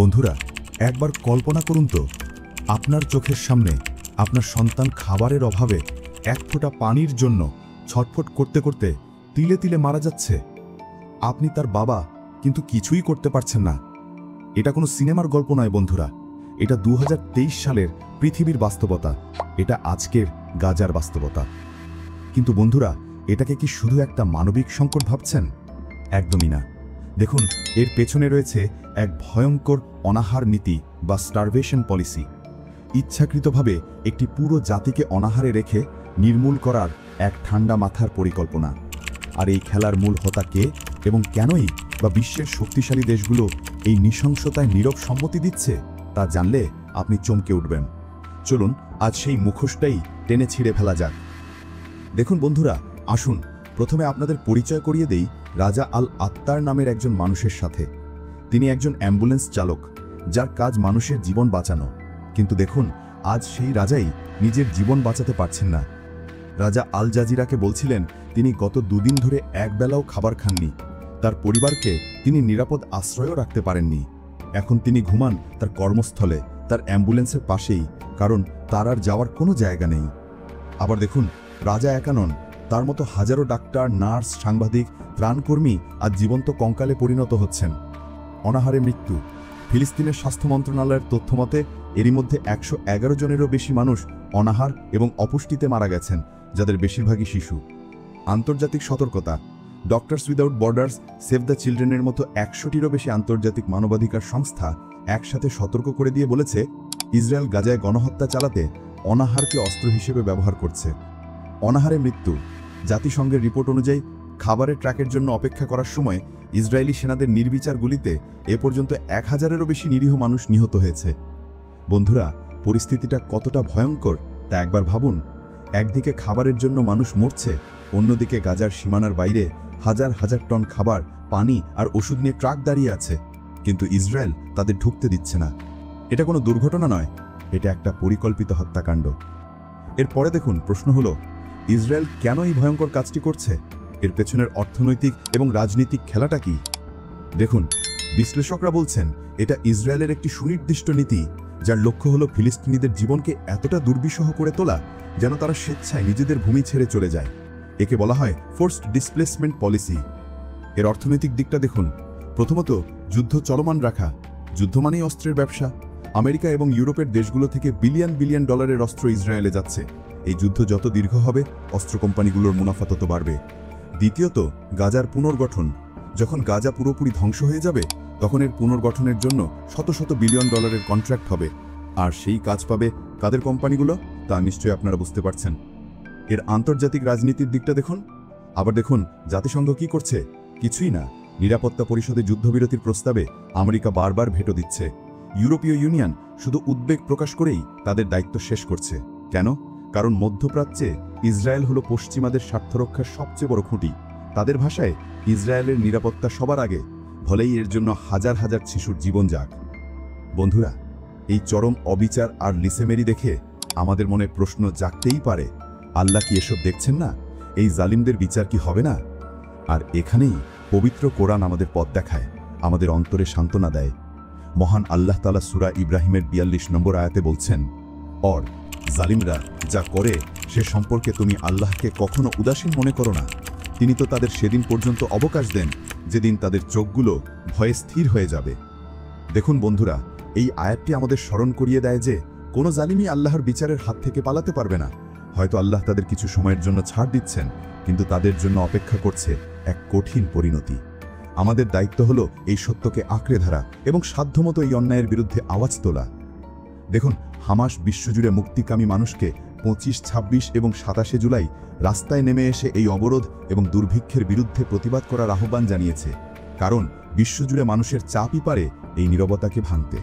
বন্ধুরা, একবার কল্পনা করুন তো, আপনার চোখের সামনে আপনার সন্তান খাবারের অভাবে এক ফোঁটা পানির জন্য ছটফট করতে করতে তিলে তিলে মারা যাচ্ছে। আপনি তার বাবা, কিন্তু কিছুই করতে পারছেন না। এটা কোনো সিনেমার গল্প নয় বন্ধুরা, এটা 2023 সালের পৃথিবীর বাস্তবতা। এটা আজকের গাজার বাস্তবতা। কিন্তু বন্ধুরা, এটাকে কি শুধু একটা মানবিক সংকট ভাবছেন? একদমই না। দেখুন, এর পেছনে রয়েছে এক ভয়ঙ্কর অনাহার নীতি বা স্টারভেশন পলিসি। ইচ্ছাকৃতভাবে একটি পুরো জাতিকে অনাহারে রেখে নির্মূল করার এক ঠান্ডা মাথার পরিকল্পনা। আর এই খেলার মূল হোতা কে এবং কেনই বা বিশ্বের শক্তিশালী দেশগুলো এই নৃশংসতায় নীরব সম্মতি দিচ্ছে, তা জানলে আপনি চমকে উঠবেন। চলুন আজ সেই মুখোশটাই টেনে ছিঁড়ে ফেলা যাক। দেখুন বন্ধুরা, আসুন প্রথমে আপনাদের পরিচয় করিয়ে দেই রাজা আল আত্তার নামের একজন মানুষের সাথে। তিনি একজন অ্যাম্বুলেন্স চালক, যার কাজ মানুষের জীবন বাঁচানো। কিন্তু দেখুন, আজ সেই রাজাই নিজের জীবন বাঁচাতে পারছেন না। রাজা আল জাজিরাকে বলছিলেন তিনি গত দুদিন ধরে একবেলাও খাবার খাননি। তার পরিবারকে তিনি নিরাপদ আশ্রয়ও রাখতে পারেননি। এখন তিনি ঘুমান তার কর্মস্থলে, তার অ্যাম্বুলেন্সের পাশেই, কারণ তার আর যাওয়ার কোনো জায়গা নেই। আবার দেখুন, রাজা একা নন, তার মতো হাজারো ডাক্তার, নার্স, সাংবাদিক, ত্রাণকর্মী আজ জীবন্ত কঙ্কালে পরিণত হচ্ছেন। অনাহারে মৃত্যু। ফিলিস্তিনের স্বাস্থ্য মন্ত্রণালয়ের তথ্যমতে এরই মধ্যে 111 জনেরও বেশি মানুষ অনাহার এবং অপুষ্টিতে মারা গেছেন, যাদের বেশিরভাগই শিশু। আন্তর্জাতিক সতর্কতা। Doctors without borders, save the চিলড্রেনের মতো 100টিরও বেশি আন্তর্জাতিক মানবাধিকার সংস্থা একসাথে সতর্ক করে দিয়ে বলেছে, ইসরায়েল গাজায় গণহত্যা চালাতে অনাহারকে অস্ত্র হিসেবে ব্যবহার করছে। অনাহারে মৃত্যু। জাতিসংঘের রিপোর্ট অনুযায়ী খাবারের ট্রাকের জন্য অপেক্ষা করার সময় ইসরায়েলি সেনাদের নির্বিচার গুলিতে এ পর্যন্ত 1000-এরও বেশি নিরীহ মানুষ নিহত হয়েছে। বন্ধুরা, পরিস্থিতিটা কতটা ভয়ঙ্কর তা একবার ভাবুন। একদিকে খাবারের জন্য মানুষ মরছে, অন্যদিকে গাজার সীমানার বাইরে হাজার হাজার টন খাবার, পানি আর ওষুধ নিয়ে ট্রাক দাঁড়িয়ে আছে, কিন্তু ইসরায়েল তাদের ঢুকতে দিচ্ছে না। এটা কোনো দুর্ঘটনা নয়, এটা একটা পরিকল্পিত হত্যাকাণ্ড। এরপরে দেখুন, প্রশ্ন হলো, ইসরায়েল কেন এই ভয়ঙ্কর কাজটি করছে? এর পেছনের অর্থনৈতিক এবং রাজনৈতিক খেলাটা কি? দেখুন, বিশ্লেষকরা বলছেন এটা ইসরায়েলের একটি সুনির্দিষ্ট নীতি, যার লক্ষ্য হলো ফিলিস্তিনিদের জীবনকে এতটা দুর্বিষহ করে তোলা যেন তারা স্বেচ্ছায় নিজেদের ভূমি ছেড়ে চলে যায়। একে বলা হয় ফোর্সড ডিসপ্লেসমেন্ট পলিসি। এর অর্থনৈতিক দিকটা দেখুন। প্রথমত, যুদ্ধ চলমান রাখা। যুদ্ধ মানেই অস্ত্রের ব্যবসা। আমেরিকা এবং ইউরোপের দেশগুলো থেকে বিলিয়ন বিলিয়ন ডলারের অস্ত্র ইসরায়েলে যাচ্ছে। এই যুদ্ধ যত দীর্ঘ হবে, অস্ত্র কোম্পানিগুলোর মুনাফা তত বাড়বে। দ্বিতীয়ত, গাজার পুনর্গঠন। যখন গাজা পুরোপুরি ধ্বংস হয়ে যাবে, তখন এর পুনর্গঠনের জন্য শত শত বিলিয়ন ডলারের কন্ট্রাক্ট হবে। আর সেই কাজ পাবে কাদের কোম্পানিগুলো, তা নিশ্চয়ই আপনারা বুঝতে পারছেন। এর আন্তর্জাতিক রাজনীতির দিকটা দেখুন। আবার দেখুন, জাতিসংঘ কি করছে? কিছুই না। নিরাপত্তা পরিষদে যুদ্ধবিরতির প্রস্তাবে আমেরিকা বারবার ভেটো দিচ্ছে। ইউরোপীয় ইউনিয়ন শুধু উদ্বেগ প্রকাশ করেই তাদের দায়িত্ব শেষ করছে। কেন? কারণ মধ্যপ্রাচ্যে ইসরায়েল হলো পশ্চিমাদের স্বার্থরক্ষার সবচেয়ে বড় খুঁটি। তাদের ভাষায় ইসরায়েলের নিরাপত্তা সবার আগে, ভলেই এর জন্য হাজার হাজার শিশুর জীবন যাক। বন্ধুরা, এই চরম অবিচার আর লিসেমেরি দেখে আমাদের মনে প্রশ্ন জাগতেই পারে, আল্লাহ কি এসব দেখছেন না? এই জালিমদের বিচার কি হবে না? আর এখানেই পবিত্র কোরআন আমাদের পথ দেখায়, আমাদের অন্তরে সান্ত্বনা দেয়। মহান আল্লাহ তাআলা সূরা ইব্রাহিমের 42 নম্বর আয়াতে বলছেন, আর জালিমরা যা করে সে সম্পর্কে তুমি আল্লাহকে কখনো উদাসীন মনে করো না। তিনি তো তাদের সেদিন পর্যন্ত অবকাশ দেন যেদিন তাদের চোখগুলো ভয়ে স্থির হয়ে যাবে। দেখুন বন্ধুরা, এই আয়াতটি আমাদের স্মরণ করিয়ে দেয় যে কোনো জালিমই আল্লাহর বিচারের হাত থেকে পালাতে পারবে না। হয়তো আল্লাহ তাদের কিছু সময়ের জন্য ছাড় দিচ্ছেন, কিন্তু তাদের জন্য অপেক্ষা করছে এক কঠিন পরিণতি। আমাদের দায়িত্ব হলো এই সত্যকে আঁকড়ে ধরা এবং সাধ্যমতো এই অন্যায়ের বিরুদ্ধে আওয়াজ তোলা। দেখুন, হামাস বিশ্বজুড়ে মুক্তিকামী মানুষকে 25, 26 এবং 27 জুলাই রাস্তায় নেমে এসে এই অবরোধ এবং দুর্ভিক্ষের বিরুদ্ধে প্রতিবাদ করার আহ্বান জানিয়েছে, কারণ বিশ্বজুড়ে মানুষের চাপই পারে এই নীরবতাকে ভাঙতে।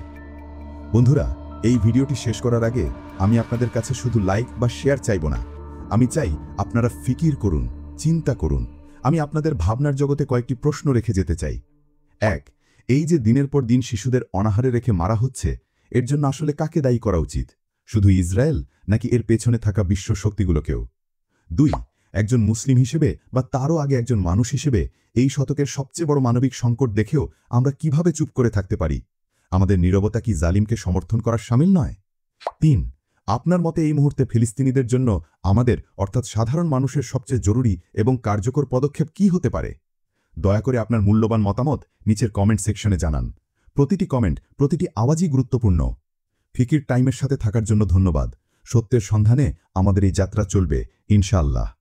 বন্ধুরা, এই ভিডিওটি শেষ করার আগে আমি আপনাদের কাছে শুধু লাইক বা শেয়ার চাইব না। আমি চাই আপনারা ফিকির করুন, চিন্তা করুন। আমি আপনাদের ভাবনার জগতে কয়েকটি প্রশ্ন রেখে যেতে চাই। 1, এই যে দিনের পর দিন শিশুদের অনাহারে রেখে মারা হচ্ছে, এর জন্য আসলে কাকে দায়ী করা উচিত? শুধু ইসরায়েল, নাকি এর পেছনে থাকা বিশ্ব শক্তিগুলোকেও? 2, একজন মুসলিম হিসেবে বা তারও আগে একজন মানুষ হিসেবে এই শতকের সবচেয়ে বড় মানবিক সংকট দেখেও আমরা কিভাবে চুপ করে থাকতে পারি? আমাদের নীরবতা কি জালিমকে সমর্থন করার শামিল নয়? ৩. আপনার মতে এই মুহূর্তে ফিলিস্তিনিদের জন্য আমাদের অর্থাৎ সাধারণ মানুষের সবচেয়ে জরুরি এবং কার্যকর পদক্ষেপ কি হতে পারে? দয়া করে আপনার মূল্যবান মতামত নিচের কমেন্ট সেকশনে জানান। প্রতিটি কমেন্ট, প্রতিটি আওয়াজই গুরুত্বপূর্ণ। ফিকির টাইমের সাথে থাকার জন্য ধন্যবাদ। সত্যের সন্ধানে আমাদের এই যাত্রা চলবে, ইনশাআল্লাহ।